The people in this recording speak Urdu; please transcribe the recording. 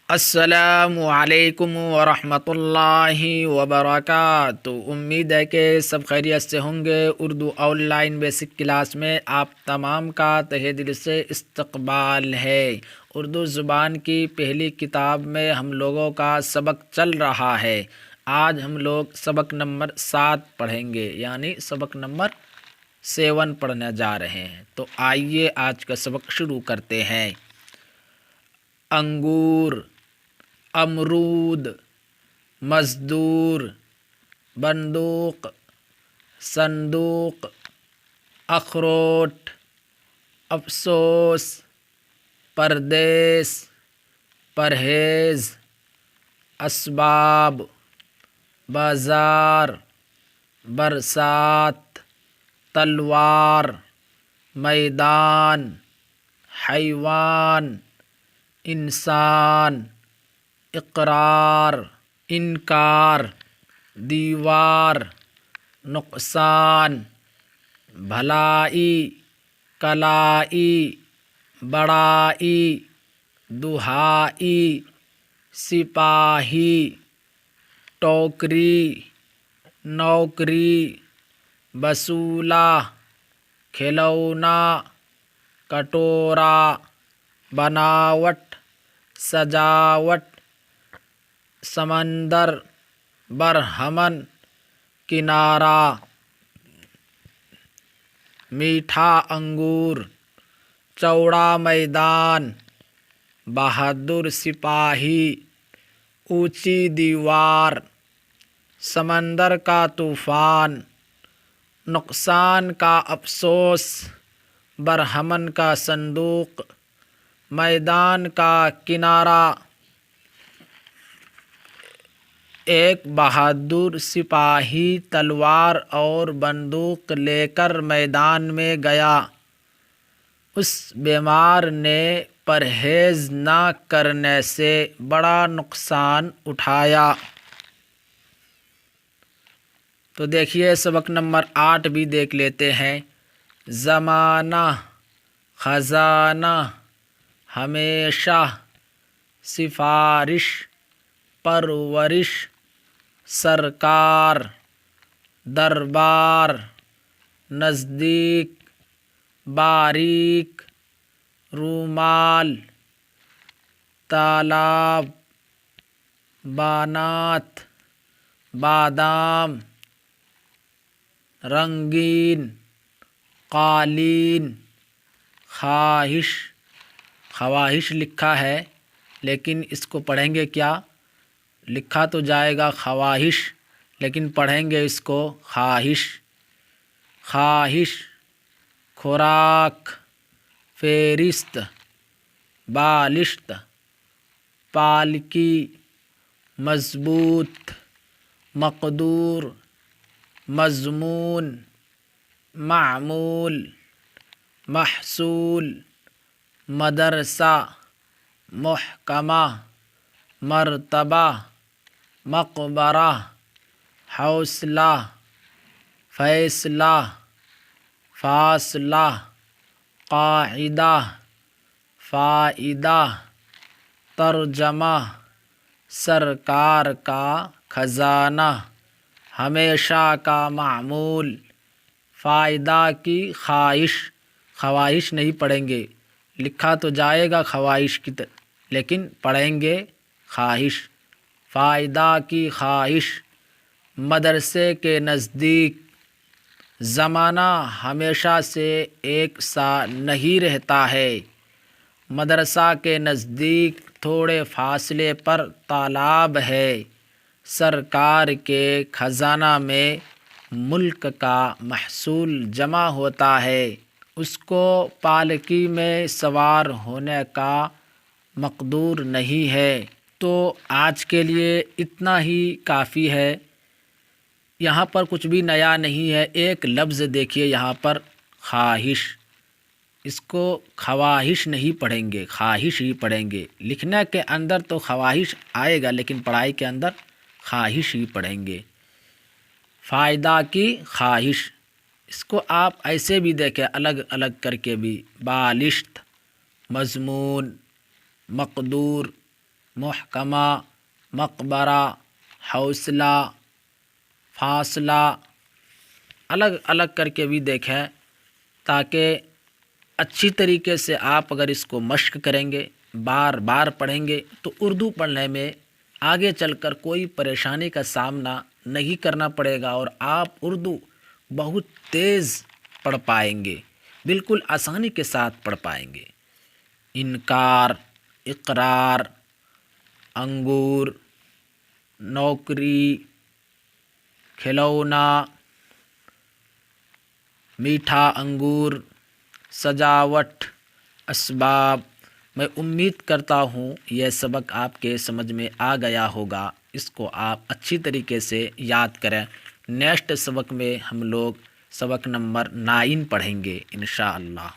السلام علیکم ورحمۃ اللہ وبرکاتہ۔ امید ہے کہ سب خیریت سے ہوں گے۔ Urdu on line basic class میں آپ تمام کا تہہ دل سے استقبال ہے۔ اردو زبان کی پہلی کتاب میں ہم لوگوں کا سبق چل رہا ہے۔ آج ہم لوگ سبق نمبر 7 پڑھیں گے، یعنی سبق نمبر 7 پڑھنے جا رہے ہیں۔ تو آئیے آج کا سبق شروع کرتے ہیں۔ انگور، امرود، مزدور، بندوق، صندوق، اخروٹ، افسوس، پردیس، پرہیز، اسباب، بازار، برسات، تلوار، میدان، حیوان، انسان، اقرار، انکار، دیوار، نقصان، بھلائی، کلائی، بڑائی، دہائی، سپاہی، ٹوکری، نوکری، بسولہ، کھلونا، کٹورا، بناوٹ، سجاوٹ، سمندر، برہمن، کنارہ۔ میٹھا انگور، چوڑا میدان، بہادر سپاہی، اونچی دیوار، سمندر کا طوفان، نقصان کا افسوس، برہمن کا صندوق، میدان کا کنارہ۔ ایک بہادر سپاہی تلوار اور بندوق لے کر میدان میں گیا۔ اس بیمار نے پرہیز نہ کرنے سے بڑا نقصان اٹھایا۔ تو دیکھیے سبق نمبر 8 بھی دیکھ لیتے ہیں۔ زمانہ، خزانہ، ہمیشہ، سفارش، پرورش، سرکار، دربار، نزدیک، باریک، رومال، تالاب، بانات، بادام، رنگین، قالین، خواہش۔ خواہش لکھا ہے لیکن اس کو پڑھیں گے کیا؟ لکھا تو جائے گا خواہش لیکن پڑھیں گے اس کو خواہش۔ خواہش، خوراک، فہرست، بالشت، پالکی، مضبوط، مقدور، مضمون، معمول، محصول، مدرسہ، محکمہ، مرتبہ، مقبرہ، حوصلہ، فیصلہ، فاصلہ، قاعدہ، فائدہ، ترجمہ، سرکار کا خزانہ، ہمیشہ کا معمول، فائدہ کی خواہش۔ خواہش نہیں پڑھیں گے، لکھا تو جائے گا خواہش کی لیکن پڑھیں گے خواہش۔ فائدہ کی خواہش، مدرسے کے نزدیک۔ زمانہ ہمیشہ سے ایک سا نہیں رہتا ہے۔ مدرسہ کے نزدیک تھوڑے فاصلے پر تالاب ہے۔ سرکار کے خزانہ میں ملک کا محصول جمع ہوتا ہے، اس کو پالکی میں سوار ہونے کا مقدور نہیں ہے۔ تو آج کے لیے اتنا ہی کافی ہے۔ یہاں پر کچھ بھی نیا نہیں ہے۔ ایک لفظ دیکھیے یہاں پر، خواہش، اس کو خواہش نہیں پڑھیں گے، خواہش ہی پڑھیں گے۔ لکھنے کے اندر تو خواہش آئے گا لیکن پڑھائی کے اندر خواہش ہی پڑھیں گے۔ فائدہ کی خواہش، اس کو آپ ایسے بھی دیکھیں الگ الگ کر کے بھی، بالشت، مضمون، مقدور، محکمہ، مقبرہ، حوصلہ، فاصلہ الگ الگ کر کے بھی دیکھیں، تاکہ اچھی طریقے سے آپ اگر اس کو مشق کریں گے، بار بار پڑھیں گے، تو اردو پڑھنے میں آگے چل کر کوئی پریشانی کا سامنا نہیں کرنا پڑے گا، اور آپ اردو بہت تیز پڑھ پائیں گے، بالکل آسانی کے ساتھ پڑھ پائیں گے۔ انکار، اقرار، انگور، نوکری، کھلونا، میٹھا انگور، سجاوٹ، اسباب۔ میں امید کرتا ہوں یہ سبق آپ کے سمجھ میں آ گیا ہوگا، اس کو آپ اچھی طریقے سے یاد کریں۔ نیکسٹ سبق میں ہم لوگ سبق نمبر 9 پڑھیں گے انشاءاللہ۔